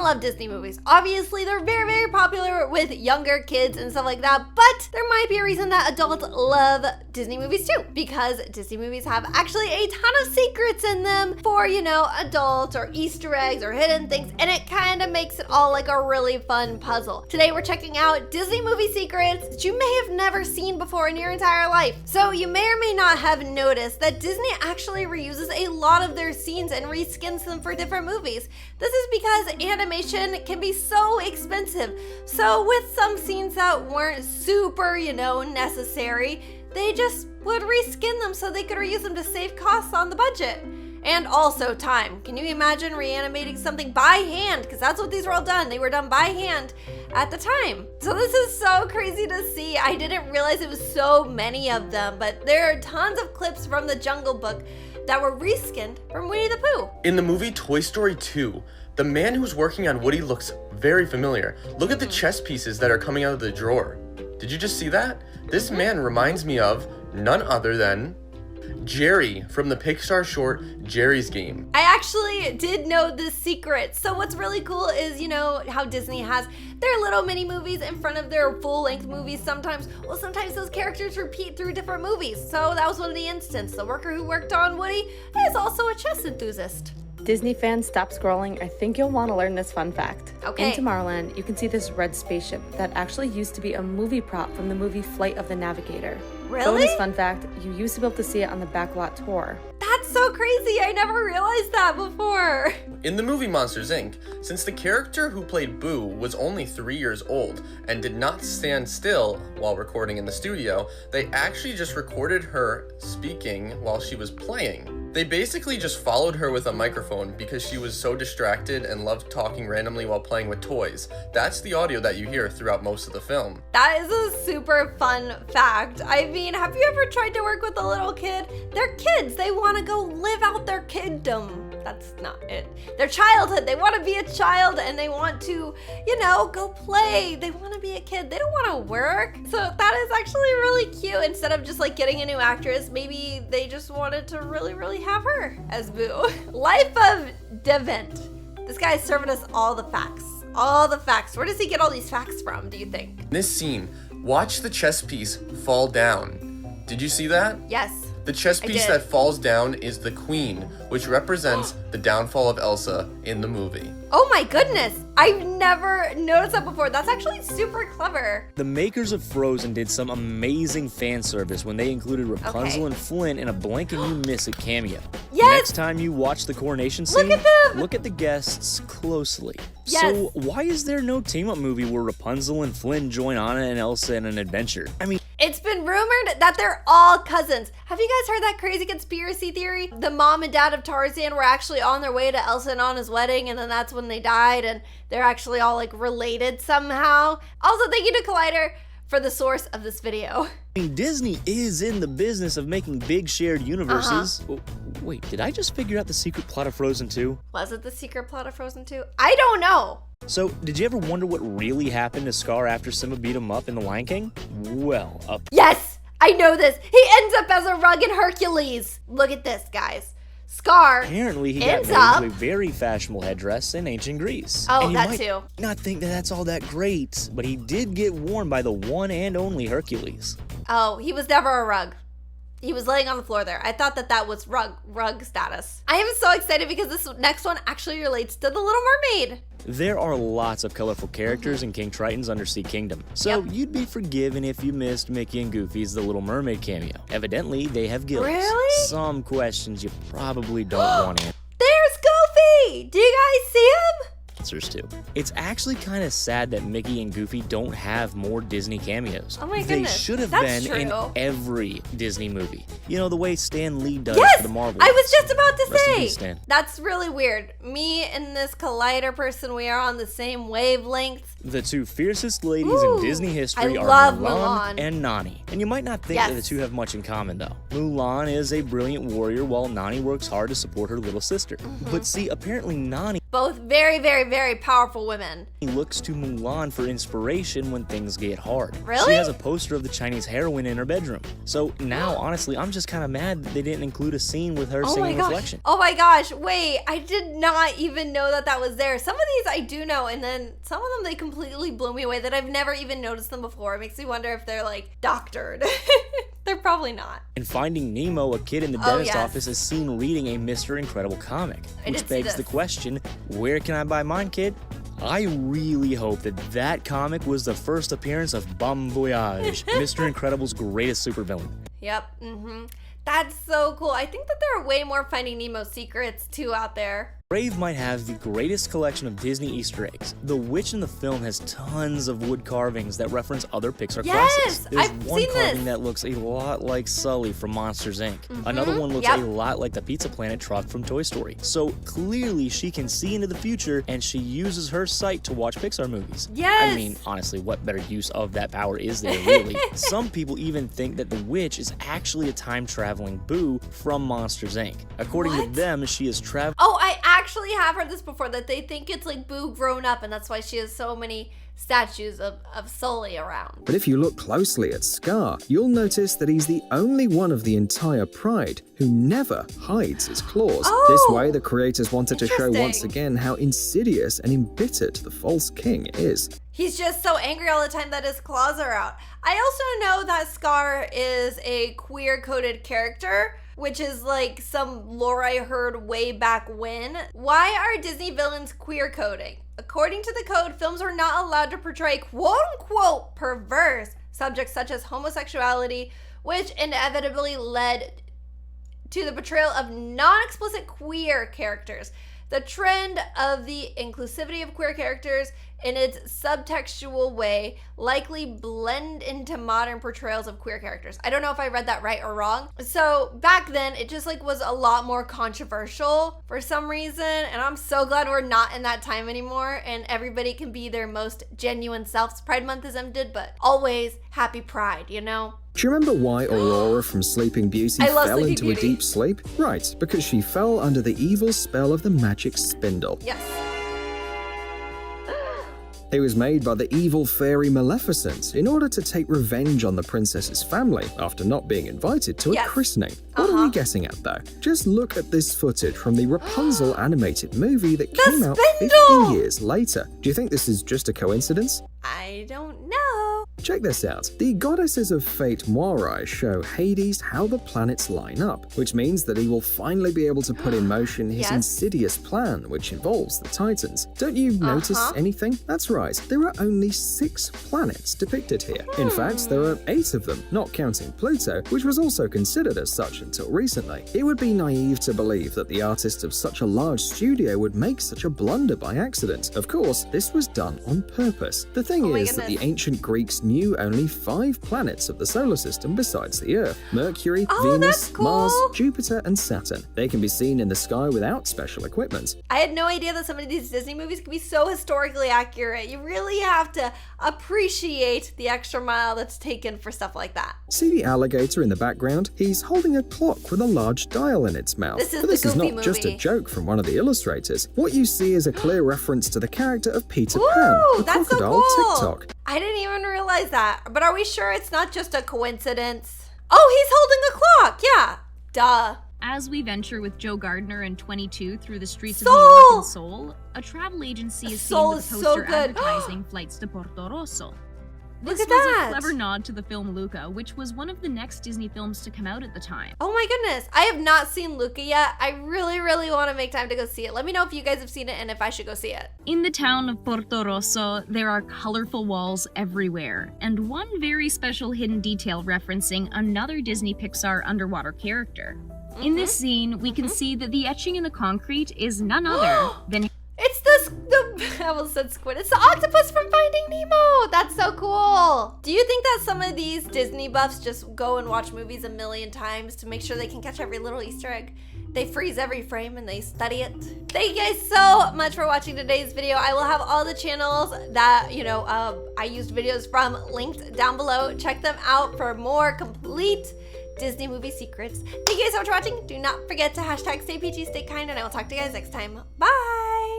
love Disney movies. Obviously, they're very, very popular with younger kids and stuff like that, but there might be a reason that adults love Disney movies too, because Disney movies have actually a ton of secrets in them for, you know, adults or Easter eggs or hidden things, and it kind of makes it all like a really fun puzzle. Today, we're checking out Disney movie secrets that you may have never seen before in your entire life. So you may or may not have noticed that Disney actually reuses a lot of their scenes and reskins them for different movies. This is because animation can be so expensive. So with some scenes that weren't super, you know, necessary, they just would reskin them so they could reuse them to save costs on the budget. And also time. Can you imagine reanimating something by hand? Because that's what these were all done. They were done by hand at the time. So this is so crazy to see. I didn't realize it was so many of them, but there are tons of clips from the Jungle Book that were reskinned from Winnie the Pooh. In the movie Toy Story 2, the man who's working on Woody looks very familiar. Look at the chess pieces that are coming out of the drawer. Did you just see that? This man reminds me of none other than Jerry from the Pixar short Jerry's Game. I actually did know this secret. So what's really cool is, you know, how Disney has their little mini movies in front of their full-length movies sometimes. Well, sometimes those characters repeat through different movies. So that was one of the instances. The worker who worked on Woody is also a chess enthusiast. Disney fans, stop scrolling. I think you'll want to learn this fun fact. Okay. In Tomorrowland, you can see this red spaceship that actually used to be a movie prop from the movie Flight of the Navigator. Really? Bonus fun fact, you used to be able to see it on the backlot tour. That's so crazy. I never realized that before. In the movie Monsters, Inc., since the character who played Boo was only 3 years old and did not stand still while recording in the studio, they actually just recorded her speaking while she was playing. They basically just followed her with a microphone because she was so distracted and loved talking randomly while playing with toys. That's the audio that you hear throughout most of the film. That is a super fun fact. I mean, have you ever tried to work with a little kid? They're kids. They want to go live out their kiddom. That's not it. Their childhood. They want to be a child and they want to, you know, go play. They want to be a kid. They don't want to work. So that is actually really cute. Instead of just like getting a new actress, maybe they just wanted to really have her as Boo. Life of Devent. This guy's serving us all the facts. All the facts. Where does he get all these facts from, do you think? In this scene, watch the chess piece fall down. Did you see that? Yes. The chess piece that falls down is the queen, which represents the downfall of Elsa in the movie. Oh my goodness. I've never noticed that before. That's actually super clever. The makers of Frozen did some amazing fan service when they included Rapunzel and Flynn in a blink and you miss it cameo. Yes! Next time you watch the coronation scene, Look at them! look at the guests closely. Yes. So why is there no team-up movie where Rapunzel and Flynn join Anna and Elsa in an adventure? I mean, It's been rumored that they're all cousins. Have you guys heard that crazy conspiracy theory? The mom and dad of Tarzan were actually on their way to Elsa and Anna's wedding, and then that's when they died, and they're actually all like related somehow. Also, thank you to Collider for the source of this video. Disney is in the business of making big shared universes. Oh, wait, did I just figure out the secret plot of Frozen 2? Was it the secret plot of Frozen 2? I don't know. So, did you ever wonder what really happened to Scar after Simba beat him up in The Lion King? Well, Yes, I know this. He ends up as a rug in Hercules. Look at this, guys. Scar apparently he got ends made up. into a very fashionable headdress in ancient Greece. Oh, and you that might too. not think that that's all that great, but he did get worn by the one and only Hercules. Oh, he was never a rug. He was laying on the floor there. I thought that was rug status. I am so excited because this next one actually relates to the Little Mermaid. There are lots of colorful characters in King Triton's Undersea Kingdom, so you'd be forgiven if you missed Mickey and Goofy's The Little Mermaid cameo. Evidently, they have gills. Really? Some questions you probably don't want There's Goofy! Do you guys see him? answers to. It's actually kind of sad that Mickey and Goofy don't have more Disney cameos. Oh my They goodness, should have that's been in true. every Disney movie. You know, the way Stan Lee does Yes! for the Marvel. I was just about to Rest in say. peace, Stan. That's really weird. Me and this Collider person, we are on the same wavelengths. The two fiercest ladies Ooh, in Disney history I are love Mulan Mulan. and Nani. And you might not think that the two have much in common though. Mulan is a brilliant warrior while Nani works hard to support her little sister. But see, apparently Nani Both very, very, very powerful women. looks to Mulan for inspiration when things get hard. Really? She has a poster of the Chinese heroine in her bedroom. So now, honestly, I'm just kind of mad that they didn't include a scene with her Oh my singing gosh. Reflection. Oh my gosh. Wait, I did not even know that that was there. Some of these I do know, and then some of them they completely blew me away that I've never even noticed them before. It makes me wonder if they're like doctored. They're probably not. In Finding Nemo, a kid in the Oh, dentist yes. office is seen reading a Mr. Incredible comic, I which did see begs the this. question, where can I buy mine, kid? I really hope that that comic was the first appearance of Bon Voyage, Mr. Incredible's greatest supervillain. Yep. That's so cool. I think that there are way more Finding Nemo secrets too out there. Brave might have the greatest collection of Disney Easter eggs. The witch in the film has tons of wood carvings that reference other Pixar Yes, classics. There's I've one seen carving this. that looks a lot like Sully from Monsters, Inc. Another one looks Yep. a lot like the Pizza Planet truck from Toy Story. So clearly she can see into the future and she uses her sight to watch Pixar movies. Yes. I mean, honestly, what better use of that power is there, really? Some people even think that the witch is actually a time-traveling Boo from Monsters, Inc. According What? to them, she is traveling. Oh, I actually have heard this before, that they think it's like Boo grown up, and that's why she has so many statues of Sully around. But if you look closely at Scar, you'll notice that he's the only one of the entire Pride who never hides his claws. This Oh, way, the creators wanted to show once interesting. again how insidious and embittered the false king is. He's just so angry all the time that his claws are out. I also know that Scar is a queer-coded character, which is like some lore I heard way back when. Why are Disney villains queer coding? According to the code, films are not allowed to portray quote-unquote perverse subjects such as homosexuality, which inevitably led to the portrayal of non-explicit queer characters. The trend of the inclusivity of queer characters in its subtextual way likely blend into modern portrayals of queer characters. I don't know if I read that right or wrong. So back then it just like was a lot more controversial for some reason, and I'm so glad we're not in that time anymore and everybody can be their most genuine selves. Pride Month is ended, but always happy Pride, you know? Do you remember why Aurora from Sleeping Beauty I love fell Sleeping into Beauty. a deep sleep? Right, because she fell under the evil spell of the magic spindle. Yes. It was made by the evil fairy Maleficent in order to take revenge on the princess's family after not being invited to a Yes. christening. What are we guessing at though? Just look at this footage from the Rapunzel animated movie that came out 50 spindle! years later. Do you think this is just a coincidence? I don't know. Check this out. The goddesses of fate Moirai show Hades how the planets line up, which means that he will finally be able to put in motion his Yes. insidious plan, which involves the Titans. Don't you notice anything? That's right, there are only 6 planets depicted here. In fact, there are 8 of them, not counting Pluto, which was also considered as such until recently. It would be naive to believe that the artist of such a large studio would make such a blunder by accident. Of course, this was done on purpose. The thing Oh my is that the goodness. ancient Greeks knew only 5 planets of the solar system besides the Earth: Mercury, Oh, Venus, that's cool. Mars, Jupiter, and Saturn. They can be seen in the sky without special equipment. I had no idea that some of these Disney movies can be so historically accurate. You really have to appreciate the extra mile that's taken for stuff like that. See the alligator in the background? He's holding a clock with a large dial in its mouth. This is but the this is Goofy not just a movie. joke from one of the illustrators. What you see is a clear reference to the character of Peter Ooh, Pan, the that's so crocodile cool. TikTok. I didn't even realize that. But are we sure it's not just a coincidence? Oh, he's holding a clock. Yeah. Duh. As we venture with Joe Gardner and 22 through the streets Seoul! of New York and Seoul, a travel agency is seen Seoul with is a so poster good. advertising flights to Porto Rosso. This Look at was that. a clever nod to the film Luca, which was one of the next Disney films to come out at the time. Oh my goodness. I have not seen Luca yet. I really, really want to make time to go see it. Let me know if you guys have seen it and if I should go see it. In the town of Porto Rosso, there are colorful walls everywhere, and one very special hidden detail referencing another Disney Pixar underwater character. In this scene, we can see that the etching in the concrete is none other than It's the almost said squid. It's the octopus from Finding Nemo. That's so cool. Do you think that some of these Disney buffs just go and watch movies a million times to make sure they can catch every little Easter egg? They freeze every frame and they study it. Thank you guys so much for watching today's video. I will have all the channels that, I used videos from linked down below. Check them out for more complete Disney movie secrets. Thank you guys so much for watching. Do not forget to hashtag stay peachy, stay kind, and I will talk to you guys next time. Bye.